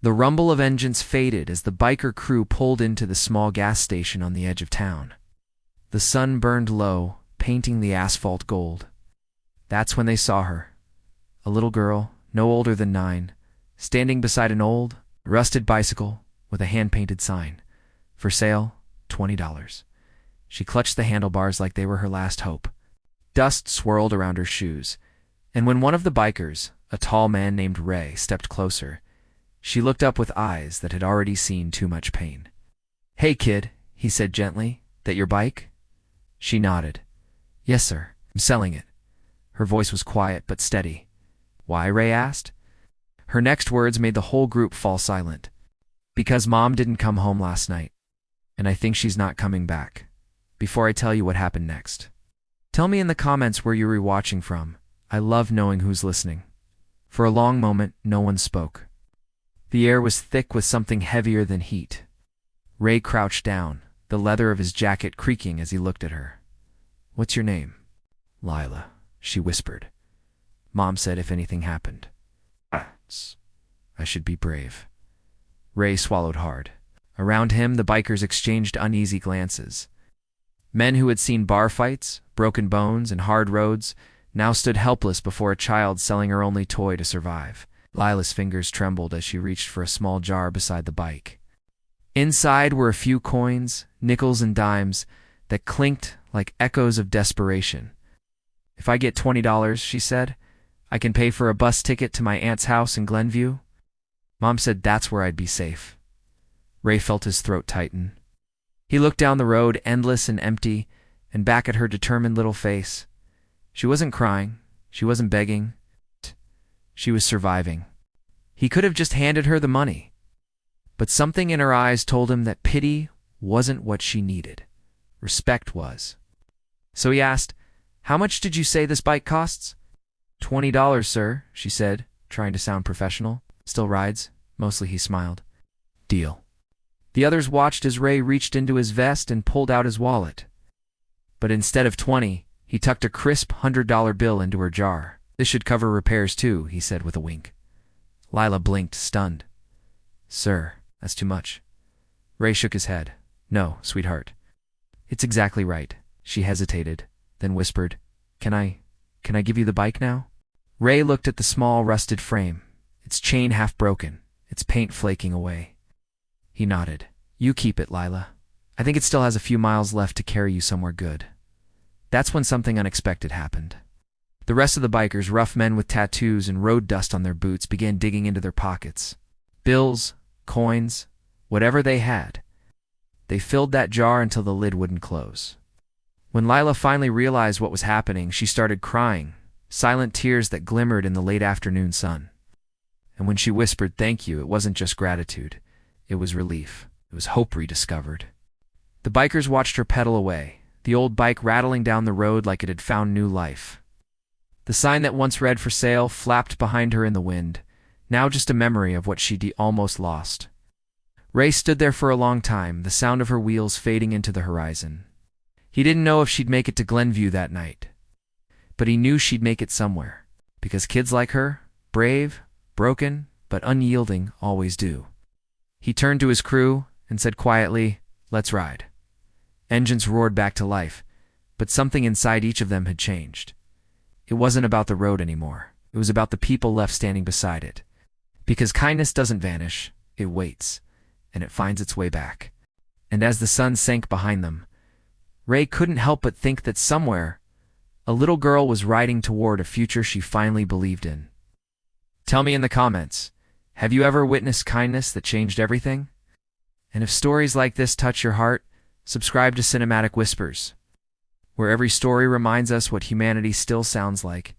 The rumble of engines faded as the biker crew pulled into the small gas station on the edge of town. The sun burned low, painting the asphalt gold. That's when they saw her. A little girl, no older than 9, standing beside an old, rusted bicycle with a hand-painted sign. For sale, $20. She clutched the handlebars like they were her last hope. Dust swirled around her shoes, and when one of the bikers, a tall man named Ray, stepped closer, she looked up with eyes that had already seen too much pain. "Hey, kid," he said gently, "that your bike?" She nodded. "Yes, sir. I'm selling it." Her voice was quiet but steady. "Why?" Ray asked. Her next words made the whole group fall silent. "Because Mom didn't come home last night, and I think she's not coming back." Before I tell you what happened next, tell me in the comments where you're watching from. I love knowing who's listening. For a long moment, no one spoke. The air was thick with something heavier than heat. Ray crouched down, the leather of his jacket creaking as he looked at her. "What's your name?" "Lila," she whispered. "Mom said if anything happened, I should be brave." Ray swallowed hard. Around him, the bikers exchanged uneasy glances. Men who had seen bar fights, broken bones, and hard roads now stood helpless before a child selling her only toy to survive. Lila's fingers trembled as she reached for a small jar beside the bike. Inside were a few coins, nickels and dimes, that clinked like echoes of desperation. "If I get $20, she said, "I can pay for a bus ticket to my aunt's house in Glenview." Mom said that's where I'd be safe. Ray felt his throat tighten. He looked down the road, endless and empty, and back at her determined little face. She wasn't crying. She wasn't begging. She was surviving. He could have just handed her the money. But something in her eyes told him that pity wasn't what she needed. Respect was. So he asked, "How much did you say this bike costs?" $20, sir," she said, trying to sound professional. "Still rides?" Mostly he smiled. "Deal." The others watched as Ray reached into his vest and pulled out his wallet. But instead of 20, he tucked a crisp $100 bill into her jar. "This should cover repairs too," he said with a wink. Lila blinked, stunned. "Sir, that's too much." Ray shook his head. "No, sweetheart. It's exactly right." She hesitated, then whispered, Can I give you the bike now?" Ray looked at the small, rusted frame, its chain half broken, its paint flaking away. He nodded. "You keep it, Lila. I think it still has a few miles left to carry you somewhere good." That's when something unexpected happened. The rest of the bikers, rough men with tattoos and road dust on their boots, began digging into their pockets. Bills, coins, whatever they had. They filled that jar until the lid wouldn't close. When Lila finally realized what was happening, she started crying, silent tears that glimmered in the late afternoon sun. And when she whispered thank you, it wasn't just gratitude. It was relief. It was hope rediscovered. The bikers watched her pedal away, the old bike rattling down the road like it had found new life. The sign that once read "for sale" flapped behind her in the wind, now just a memory of what she'd almost lost. Ray stood there for a long time, the sound of her wheels fading into the horizon. He didn't know if she'd make it to Glenview that night, but he knew she'd make it somewhere, because kids like her, brave, broken, but unyielding, always do. He turned to his crew and said quietly, "Let's ride." Engines roared back to life, but something inside each of them had changed. It wasn't about the road anymore. It was about the people left standing beside it. Because kindness doesn't vanish, it waits, and it finds its way back. And as the sun sank behind them, Ray couldn't help but think that somewhere, a little girl was riding toward a future she finally believed in. Tell me in the comments, have you ever witnessed kindness that changed everything? And if stories like this touch your heart, subscribe to Cinematic Whispers, where every story reminds us what humanity still sounds like.